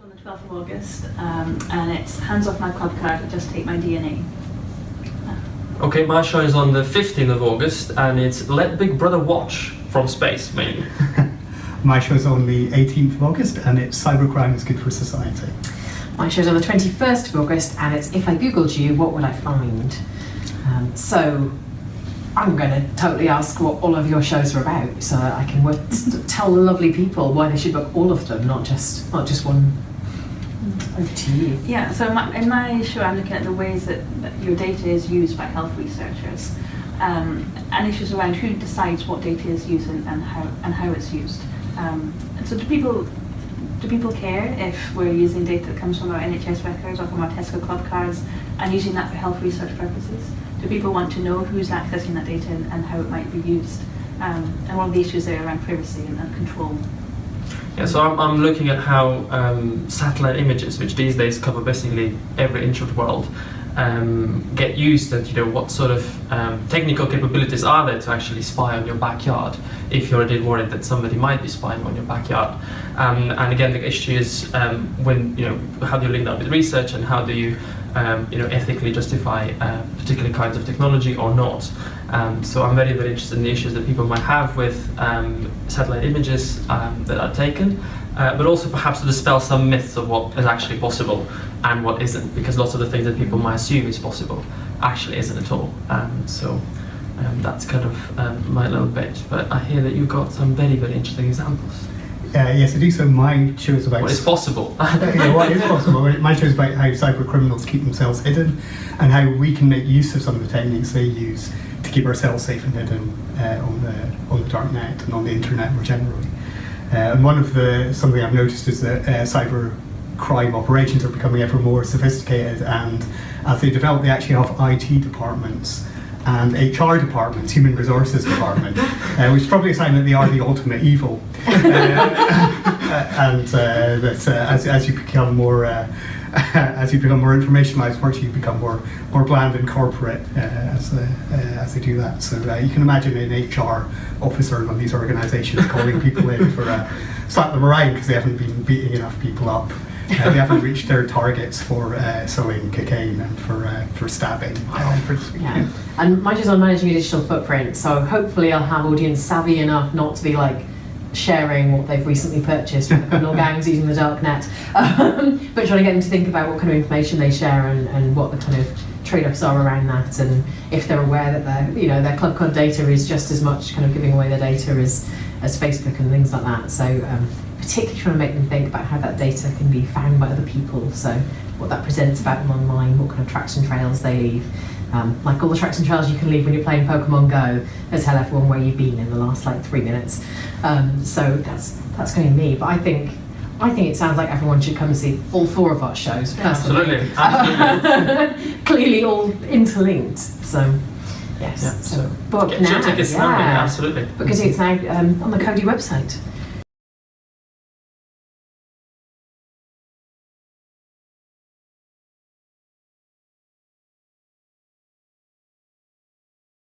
on the 12th of August, and it's hands off my club card, just take my DNA. Okay, my show is on the 15th of August, and it's Let Big Brother Watch from space, mainly. My show's on the 18th of August, and it's Cybercrime is Good for Society. My show's on the 21st of August, and it's If I Googled You, What Would I Find? So I'm going to totally ask what all of your shows are about, so I can tell the lovely people why they should book all of them, not just one. Over to you. Yeah, so in my show I'm looking at the ways that your data is used by health researchers, and issues around who decides what data is used and how it's used. And so do people care if we're using data that comes from our NHS records or from our Tesco club cards and using that for health research purposes? Do people want to know who's accessing that data and how it might be used? And one of the issues there around privacy and control. Yeah, so I'm looking at how satellite images, which these days cover basically every inch of the world, get used, and what sort of technical capabilities are there to actually spy on your backyard if you're indeed worried that somebody might be spying on your backyard. And again, the issue is how do you link that with research, and how do you ethically justify particular kinds of technology or not. So I'm very, very interested in the issues that people might have with satellite images that are taken, but also perhaps to dispel some myths of what is actually possible and what isn't, because lots of the things that people might assume is possible actually isn't at all. So that's kind of my little bit, but I hear that you've got some very, very interesting examples. Yes, I do. So my show is about... What is possible? What is possible. My show is about how cyber criminals keep themselves hidden and how we can make use of some of the techniques they use to keep ourselves safe and hidden on the dark net and on the internet more generally. And something I've noticed is that cyber crime operations are becoming ever more sophisticated, and as they develop, they actually have IT departments and HR departments, human resources department, which is probably a sign that they are the ultimate evil. And that as you become more informationalized, virtually you become more bland and corporate as they do that. So you can imagine an HR officer in one of these organisations calling people in for slap them around because they haven't been beating enough people up. They haven't reached their targets for selling cocaine and for stabbing. And mine is on managing a digital footprint, so hopefully I'll have audience savvy enough not to be sharing what they've recently purchased from the criminal gangs using the dark net, but trying to get them to think about what kind of information they share and what the kind of trade-offs are around that, and if they're aware that their club card data is just as much kind of giving away their data as Facebook and things like that. So particularly trying to make them think about how that data can be found by other people, so what that presents about them online, what kind of tracks and trails they leave. Like all the tracks and trails you can leave when you're playing Pokemon Go, they tell everyone where you've been in the last 3 minutes. So that's going to be me. But I think it sounds like everyone should come and see all 4 of our shows. Personally. Absolutely. Clearly all interlinked. So yes. Yeah, so book get now. your tickets now. Yeah, absolutely. Book your tickets now on the Cody website.